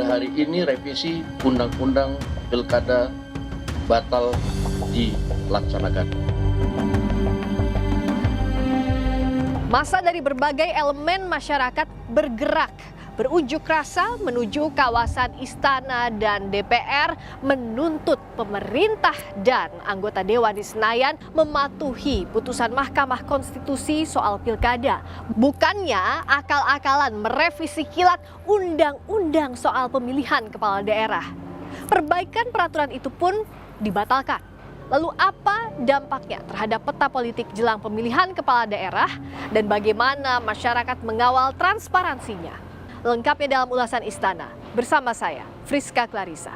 hari ini revisi Undang-Undang Pilkada batal dilaksanakan. Massa dari berbagai elemen masyarakat bergerak, berunjuk rasa menuju kawasan Istana dan DPR menuntut pemerintah dan anggota Dewan di Senayan mematuhi putusan Mahkamah Konstitusi soal pilkada. Bukannya akal-akalan merevisi kilat undang-undang soal pemilihan kepala daerah. Perbaikan peraturan itu pun dibatalkan. Lalu apa dampaknya terhadap peta politik jelang pemilihan kepala daerah dan bagaimana masyarakat mengawal transparansinya? Lengkapnya dalam ulasan Istana bersama saya, Friska Clarissa.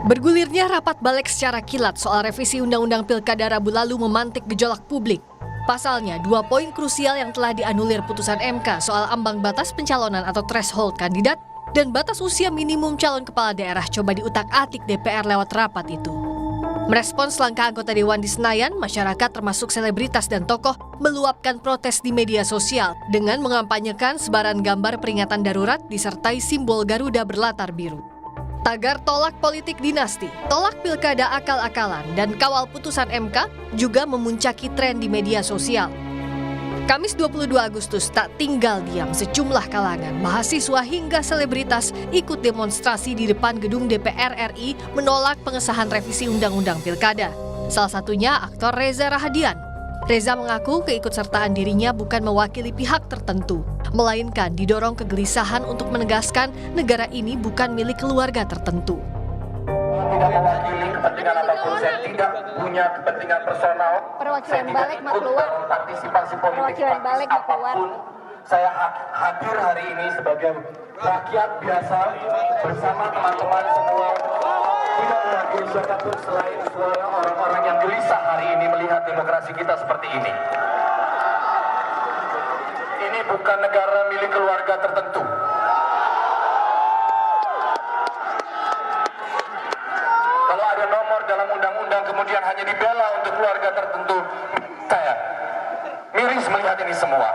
Bergulirnya rapat balik secara kilat soal revisi Undang-Undang Pilkada Rabu lalu memantik gejolak publik. Pasalnya, 2 poin krusial yang telah dianulir putusan MK soal ambang batas pencalonan atau threshold kandidat dan batas usia minimum calon kepala daerah coba diutak-atik DPR lewat rapat itu. Merespons langkah anggota Dewan di Senayan, masyarakat termasuk selebritas dan tokoh meluapkan protes di media sosial dengan mengampanyekan sebaran gambar peringatan darurat disertai simbol Garuda berlatar biru. Tagar tolak politik dinasti, tolak pilkada akal-akalan, dan kawal putusan MK juga memuncaki tren di media sosial. Kamis 22 Agustus tak tinggal diam sejumlah kalangan, mahasiswa hingga selebritas ikut demonstrasi di depan gedung DPR RI menolak pengesahan revisi Undang-Undang Pilkada. Salah satunya aktor Reza Rahadian. Reza mengaku keikutsertaan dirinya bukan mewakili pihak tertentu, melainkan didorong kegelisahan untuk menegaskan negara ini bukan milik keluarga tertentu. Tidak mewakili kepentingan apapun, saya tidak punya kepentingan personal. Perwakilan saya balik tidak ikut dalam partisipasi politik praktis apapun. Saya hadir hari ini sebagai rakyat biasa bersama teman-teman semua. Tidak mewakili siapapun selain suara orang-orang yang gelisah hari ini melihat demokrasi kita seperti ini. Ini bukan negara milik keluarga tertentu. Kalau ada nomor dalam undang-undang kemudian hanya dibela untuk keluarga tertentu, saya miris melihat ini semua.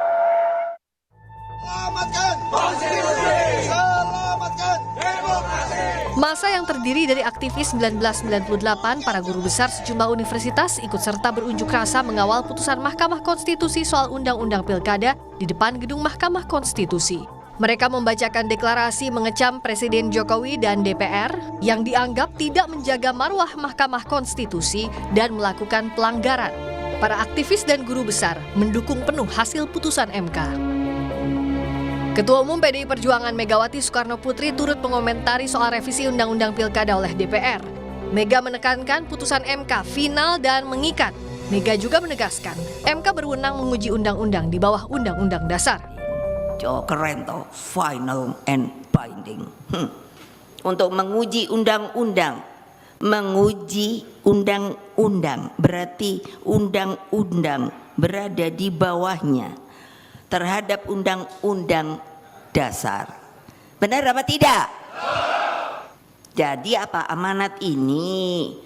Selamatkan konstitusi! Selamatkan demokrasi! Massa yang terdiri dari aktivis 1998, para guru besar sejumlah universitas ikut serta berunjuk rasa mengawal putusan Mahkamah Konstitusi soal Undang-Undang Pilkada di depan gedung Mahkamah Konstitusi. Mereka membacakan deklarasi mengecam Presiden Jokowi dan DPR yang dianggap tidak menjaga marwah Mahkamah Konstitusi dan melakukan pelanggaran. Para aktivis dan guru besar mendukung penuh hasil putusan MK. Ketua Umum PDI Perjuangan Megawati Soekarno Putri turut mengomentari soal revisi Undang-Undang Pilkada oleh DPR. Mega menekankan putusan MK final dan mengikat. Mega juga menegaskan MK berwenang menguji undang-undang di bawah Undang-Undang Dasar. Keren toh, final and binding. Untuk menguji undang-undang, berarti undang-undang berada di bawahnya terhadap undang-undang dasar. Benar apa tidak? Jadi apa amanat ini?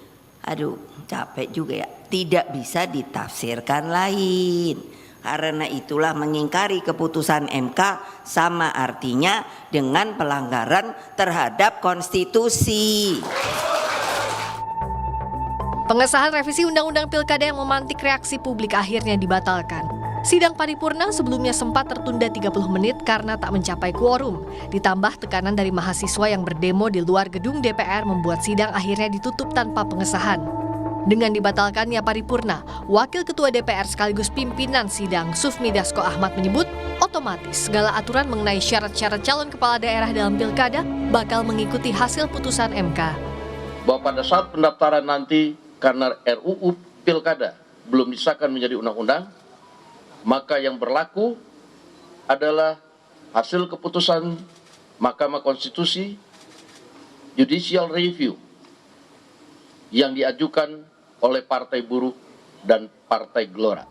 Aduh, capek juga ya. Tidak bisa ditafsirkan lain. Karena itulah mengingkari keputusan MK sama artinya dengan pelanggaran terhadap konstitusi. Pengesahan revisi Undang-Undang Pilkada yang memantik reaksi publik akhirnya dibatalkan. Sidang paripurna sebelumnya sempat tertunda 30 menit karena tak mencapai quorum. Ditambah tekanan dari mahasiswa yang berdemo di luar gedung DPR membuat sidang akhirnya ditutup tanpa pengesahan. Dengan dibatalkannya paripurna, Wakil Ketua DPR sekaligus pimpinan sidang Sufmi Dasko Ahmad menyebut otomatis segala aturan mengenai syarat-syarat calon kepala daerah dalam pilkada bakal mengikuti hasil putusan MK. Bahwa pada saat pendaftaran nanti karena RUU Pilkada belum disahkan menjadi undang-undang, maka yang berlaku adalah hasil keputusan Mahkamah Konstitusi Judicial Review yang diajukan oleh Partai Buruh dan Partai Gelora.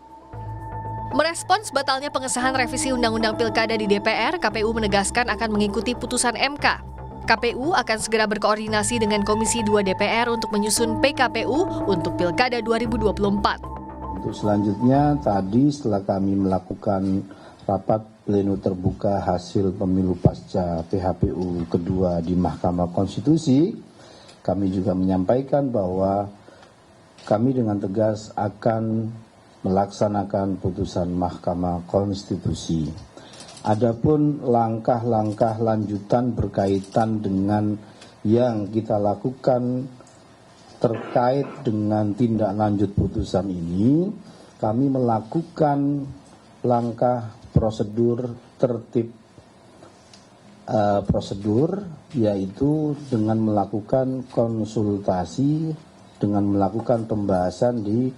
Merespons batalnya pengesahan revisi Undang-Undang Pilkada di DPR, KPU menegaskan akan mengikuti putusan MK. KPU akan segera berkoordinasi dengan Komisi 2 DPR untuk menyusun PKPU untuk Pilkada 2024. Untuk selanjutnya, tadi setelah kami melakukan rapat pleno terbuka hasil pemilu pasca PHPU kedua di Mahkamah Konstitusi, kami juga menyampaikan bahwa kami dengan tegas akan melaksanakan putusan Mahkamah Konstitusi. Adapun langkah-langkah lanjutan berkaitan dengan yang kita lakukan terkait dengan tindak lanjut putusan ini, kami melakukan langkah prosedur tertib prosedur, yaitu dengan melakukan konsultasi, dengan melakukan pembahasan di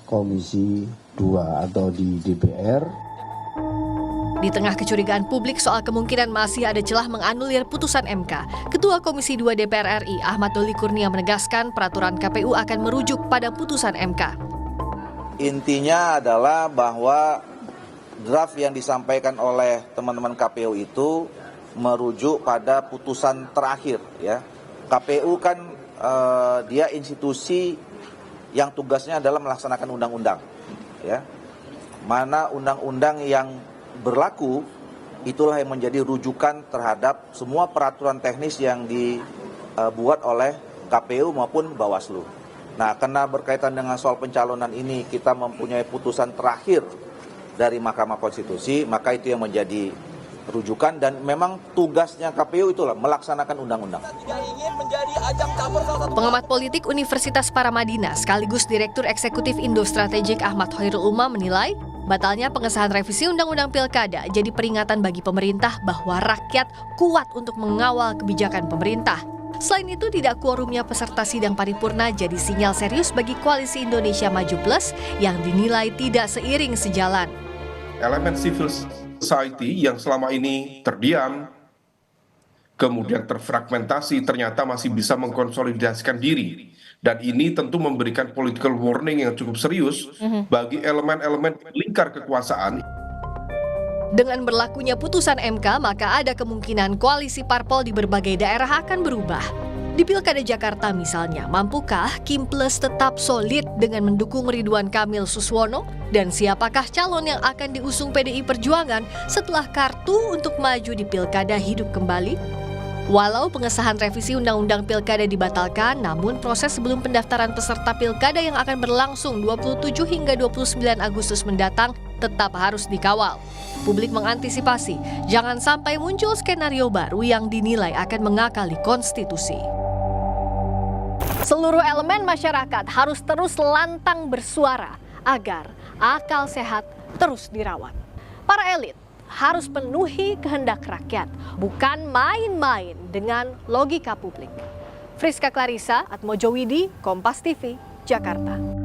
Komisi 2 atau di DPR. Di tengah kecurigaan publik soal kemungkinan masih ada celah menganulir putusan MK, Ketua Komisi 2 DPR RI Ahmad Doli Kurnia menegaskan peraturan KPU akan merujuk pada putusan MK. Intinya adalah bahwa draft yang disampaikan oleh teman-teman KPU itu merujuk pada putusan terakhir, ya. KPU kan dia institusi yang tugasnya adalah melaksanakan undang-undang, ya. Mana undang-undang yang berlaku, itulah yang menjadi rujukan terhadap semua peraturan teknis yang dibuat oleh KPU maupun Bawaslu. Nah, karena berkaitan dengan soal pencalonan ini kita mempunyai putusan terakhir dari Mahkamah Konstitusi, maka itu yang menjadi rujukan dan memang tugasnya KPU itulah melaksanakan undang-undang. Pengamat politik Universitas Paramadina sekaligus Direktur Eksekutif Indo Strategik Ahmad Khairul Umam menilai batalnya pengesahan revisi Undang-Undang Pilkada jadi peringatan bagi pemerintah bahwa rakyat kuat untuk mengawal kebijakan pemerintah. Selain itu, tidak quorumnya peserta sidang paripurna jadi sinyal serius bagi Koalisi Indonesia Maju Plus yang dinilai tidak seiring sejalan. Elemen civil society yang selama ini terdiam, kemudian terfragmentasi, ternyata masih bisa mengkonsolidasikan diri. Dan ini tentu memberikan political warning yang cukup serius bagi elemen-elemen lingkar kekuasaan. Dengan berlakunya putusan MK, maka ada kemungkinan koalisi parpol di berbagai daerah akan berubah. Di Pilkada Jakarta misalnya, mampukah Kim Plus tetap solid dengan mendukung Ridwan Kamil Suswono? Dan siapakah calon yang akan diusung PDI Perjuangan setelah kartu untuk maju di Pilkada hidup kembali? Walau pengesahan revisi Undang-Undang Pilkada dibatalkan, namun proses sebelum pendaftaran peserta Pilkada yang akan berlangsung 27 hingga 29 Agustus mendatang tetap harus dikawal. Publik mengantisipasi, jangan sampai muncul skenario baru yang dinilai akan mengakali konstitusi. Seluruh elemen masyarakat harus terus lantang bersuara agar akal sehat terus dirawat. Para elit harus penuhi kehendak rakyat, bukan main-main dengan logika publik. Friska Clarissa, Atmojowidi, Kompas TV, Jakarta.